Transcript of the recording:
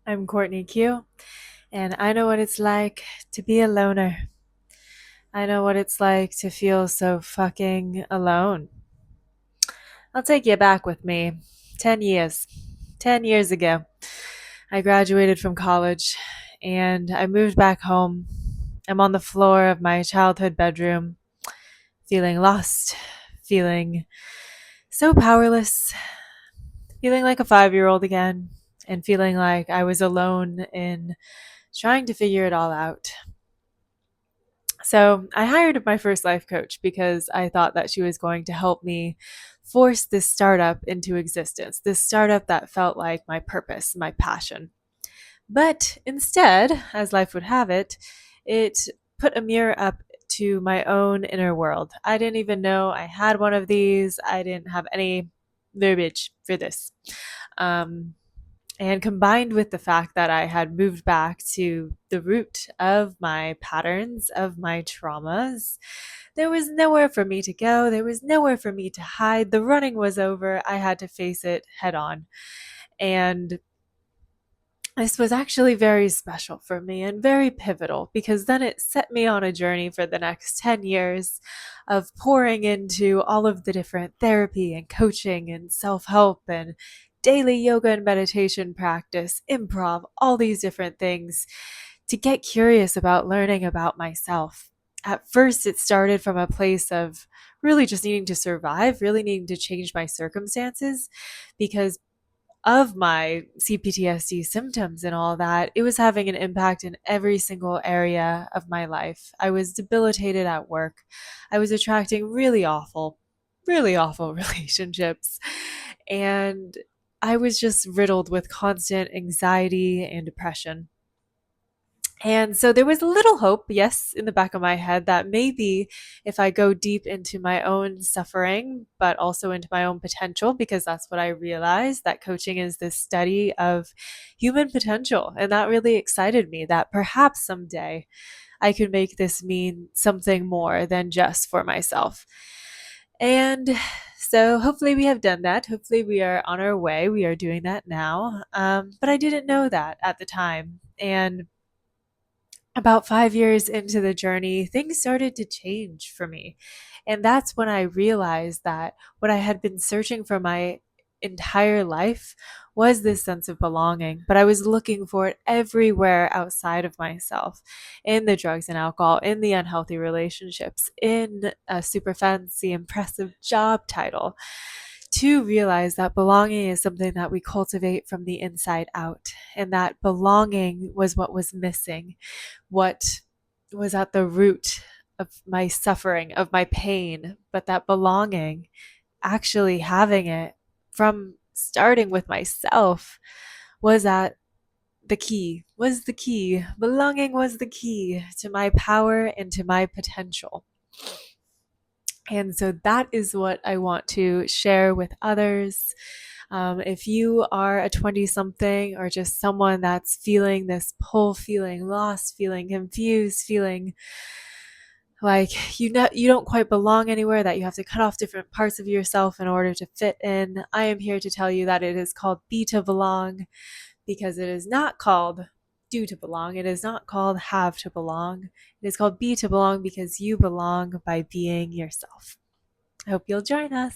I'm Courtney Q, and I know what it's like to be a loner. I know what it's like to feel so fucking alone. I'll take you back with me. 10 years. 10 years ago, I graduated from college and I moved back home. I'm on the floor of my childhood bedroom, feeling lost, feeling so powerless, feeling like a 5-year old again, and feeling like I was alone in trying to figure it all out. So I hired my first life coach because I thought that she was going to help me force this startup into existence, this startup that felt like my purpose, my passion. But instead, as life would have it, it put a mirror up to my own inner world. I didn't even know I had one of these. I didn't have any verbiage for this. Um, and combined with the fact that I had moved back to the root of my patterns, of my traumas, there was nowhere for me to go. There was nowhere for me to hide. The running was over. I had to face it head on. And this was actually very special for me and very pivotal because then it set me on a journey for the next 10 years of pouring into all of the different therapy and coaching and self help and daily yoga and meditation practice, improv, all these different things to get curious about learning about myself. At first, it started from a place of really just needing to survive, really needing to change my circumstances because of my CPTSD symptoms and all that, it was having an impact in every single area of my life. I was debilitated at work. I was attracting really awful relationships. And I was just riddled with constant anxiety and depression. And so there was a little hope, yes, in the back of my head that maybe if I go deep into my own suffering, but also into my own potential, because that's what I realized that coaching is this study of human potential. And that really excited me that perhaps someday I could make this mean something more than just for myself. And so hopefully we have done that. Hopefully we are on our way. We are doing that now. But I didn't know that at the time. And about 5 years into the journey, things started to change for me. And that's when I realized that what I had been searching for my entire life was this sense of belonging. But I was looking for it everywhere outside of myself, in the drugs and alcohol, in the unhealthy relationships, in a super fancy, impressive job title, to realize that belonging is something that we cultivate from the inside out, and that belonging was what was missing, what was at the root of my suffering, of my pain, but that belonging, actually having it from starting with myself, was at the key. Belonging was the key to my power and to my potential. And so that is what I want to share with others. If you are a 20 something or just someone that's feeling this pull, feeling lost, feeling confused, feeling like you don't quite belong anywhere, that you have to cut off different parts of yourself in order to fit in, I am here to tell you that it is called Be to Belong, because it is not called do to belong. It is not called have to belong. It is called Be to Belong because you belong by being yourself. I hope you'll join us.